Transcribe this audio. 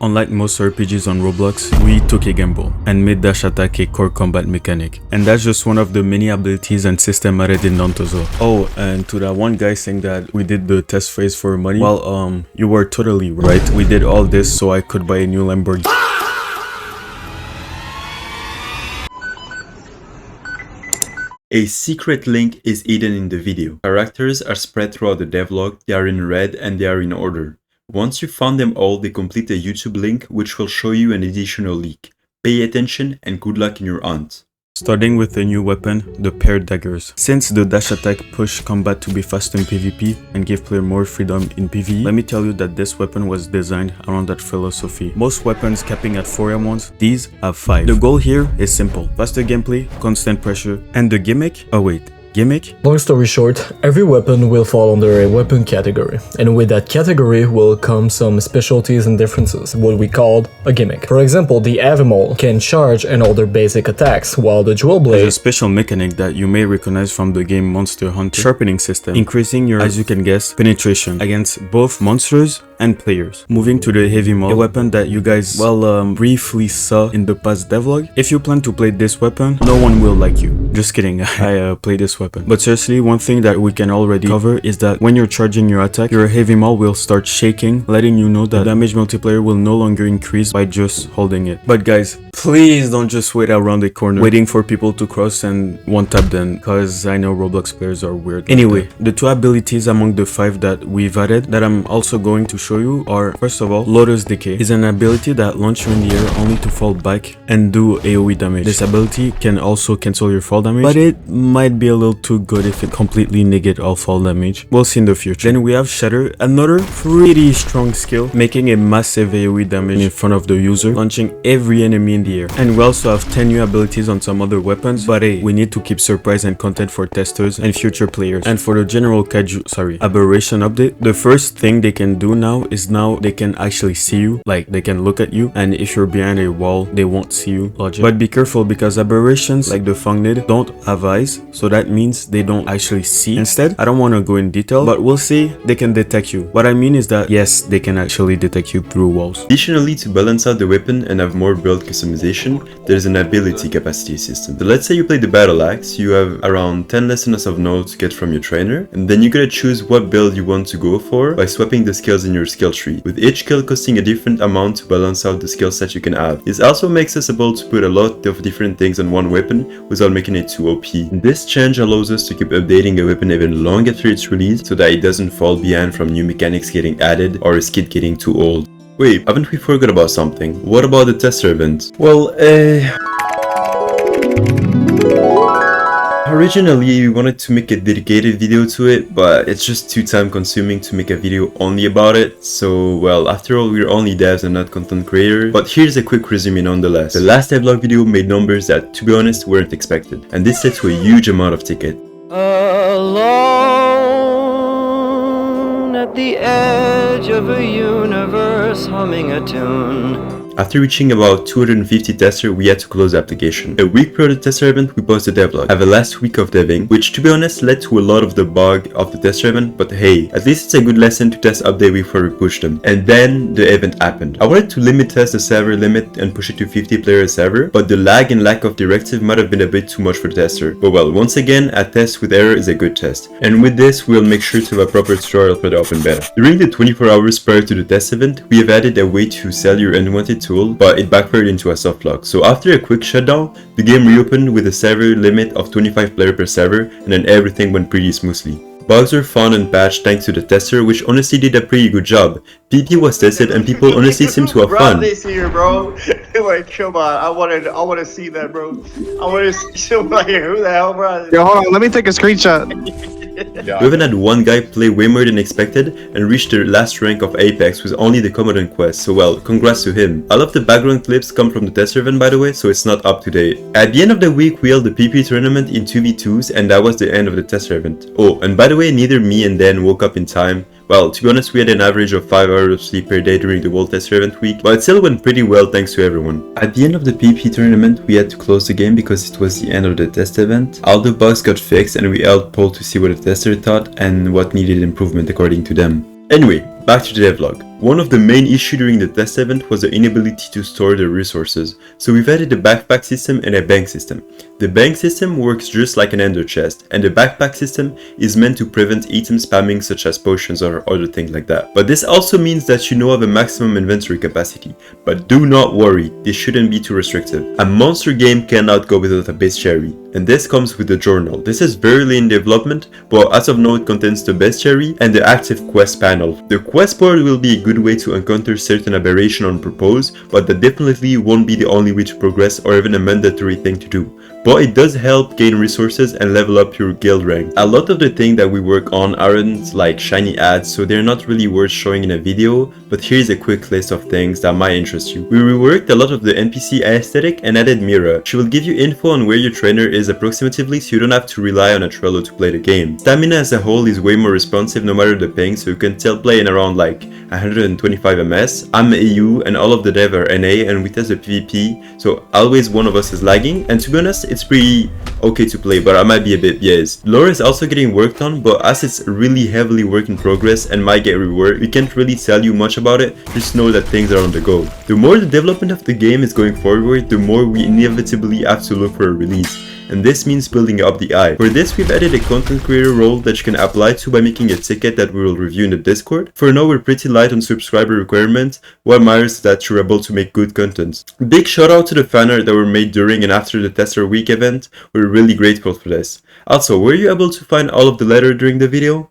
Unlike most RPGs on Roblox, we took a gamble and made dash attack a core combat mechanic. And that's just one of the many abilities and system added in Dantozo. Oh, and to that one guy saying that we did the test phase for money, well, you were totally right. We did all this so I could buy a new Lamborghini. A secret link is hidden in the video. Characters are spread throughout the devlog, they are in red and they are in order. Once you found them all, they complete a YouTube link which will show you an additional leak. Pay attention and good luck in your hunt. Starting with a new weapon, the paired daggers. Since the dash attack push combat to be fast in PvP and give player more freedom in PvE, let me tell you that this weapon was designed around that philosophy. Most weapons capping at 4 M1s, these have 5. The goal here is simple: faster gameplay, constant pressure, and the gimmick? Oh wait. Gimmick? Long story short, every weapon will fall under a weapon category, and with that category will come some specialties and differences, what we called a gimmick. For example, the Avimol can charge and other basic attacks, while the Jewel Blade is a special mechanic that you may recognize from the game Monster Hunter sharpening system, increasing your, as you can guess, penetration against both monsters and players. Moving to the Heavy Maul, a weapon that you guys, briefly saw in the past devlog. If you plan to play this weapon, no one will like you. Just kidding, I play this weapon. But seriously, one thing that we can already cover is that when you're charging your attack, your Heavy Maul will start shaking, letting you know that damage multiplier will no longer increase by just holding it. But guys, please don't just wait around the corner waiting for people to cross and one tap them, cause I know Roblox players are weird. Anyway, the 2 abilities among the 5 that we've added that I'm also going to show you are, first of all, Lotus Decay is an ability that launches you in the air only to fall back and do AoE damage. This ability can also cancel your fall damage, but it might be a little too good if it completely negates all fall damage. We'll see in the future. Then we have Shatter, another pretty strong skill, making a massive AoE damage in front of the user, launching every enemy in the air. And we also have 10 new abilities on some other weapons, but hey, we need to keep surprise and content for testers and future players. And for the general aberration update, the first thing they can do now is they can actually see you, like they can look at you, and if you're behind a wall, they won't see you. Logic. But be careful because aberrations like the Fungnid don't have eyes, so that means they don't actually see. Instead, I don't want to go in detail, but we'll say they can detect you. What I mean is that yes, they can actually detect you through walls. Additionally, to balance out the weapon and have more build customization, there's an ability capacity system. So let's say you play the battle axe, you have around 10 lessons of nodes to get from your trainer, and then you gotta choose what build you want to go for by swapping the skills in your skill tree, with each skill costing a different amount to balance out the skill set you can have. This also makes us able to put a lot of different things on one weapon without making it too OP. This change allows us to keep updating a weapon even long after its release so that it doesn't fall behind from new mechanics getting added or a skid getting too old. Wait, haven't we forgot about something? What about the tester event? Well, originally we wanted to make a dedicated video to it, but it's just too time consuming to make a video only about it. So well, after all, we're only devs and not content creators. But here's a quick resume nonetheless. The last devlog video made numbers that, to be honest, weren't expected, and this led to a huge amount of ticket. Alone at the edge of a universe, humming a tune. After reaching about 250 testers, we had to close the application. A week prior to the tester event, we posted the devlog. I have a last week of deving, which to be honest led to a lot of the bug of the tester event, but hey, at least it's a good lesson to test update before we push them. And then the event happened. I wanted to limit test the server limit and push it to 50 players server, but the lag and lack of directive might have been a bit too much for the tester. But well, once again, a test with error is a good test. And with this, we'll make sure to have a proper tutorial for the open beta. During the 24 hours prior to the test event, we have added a way to sell your unwanted tool, but it backfired into a soft lock. So after a quick shutdown, the game reopened with a server limit of 25 players per server, and then everything went pretty smoothly. Bugs were found and patched thanks to the tester, which honestly did a pretty good job. PP was tested and people honestly seem to have fun. This here, bro. Wait, come on. I want to see that, bro. I want to see somebody. Who the hell, bro? Yo, hold on. Let me take a screenshot. We even had one guy play way more than expected and reach the last rank of Apex with only the Commandant quest, so well, congrats to him. All of the background clips come from the tester event by the way, so it's not up to date. At the end of the week, we held the PP tournament in 2v2s and that was the end of the tester event. Oh, and by the way, neither me and Dan woke up in time. Well, to be honest, we had an average of 5 hours of sleep per day during the World Tester event week, but it still went pretty well thanks to everyone. At the end of the PP tournament, we had to close the game because it was the end of the test event. All the bugs got fixed and we held poll to see what the tester thought and what needed improvement according to them. Anyway, Back to the devlog. One of the main issues during the test event was the inability to store the resources, so we've added a backpack system and a bank system. The bank system works just like an ender chest, and the backpack system is meant to prevent item spamming such as potions or other things like that. But this also means that you now have a maximum inventory capacity, but do not worry, this shouldn't be too restrictive. A monster game cannot go without a bestiary, and this comes with the journal. This is very early in development, but as of now it contains the bestiary and the active quest panel. The quest board will be a good way to encounter certain aberration on purpose, but that definitely won't be the only way to progress or even a mandatory thing to do. But it does help gain resources and level up your guild rank. A lot of the things that we work on aren't like shiny ads, so they're not really worth showing in a video, but here's a quick list of things that might interest you. We reworked a lot of the NPC aesthetic and added Mira. She will give you info on where your trainer is approximately, so you don't have to rely on a Trello to play the game. Stamina as a whole is way more responsive no matter the ping, so you can still play in around like 125 ms. I'm AU and all of the dev are NA, and we test the PvP, so always one of us is lagging, and to be honest, it's pretty okay to play, but I might be a bit biased. Lore is also getting worked on, but as it's really heavily work in progress and might get reworked, we can't really tell you much about it, just know that things are on the go. The more the development of the game is going forward, the more we inevitably have to look for a release. And this means building up the eye. For this, we've added a content creator role that you can apply to by making a ticket that we will review in the Discord. For now, we're pretty light on subscriber requirements. What matters is that you're able to make good content. Big shout out to the fan art that were made during and after the Tester Week event. We're really grateful for this. Also, were you able to find all of the letter during the video?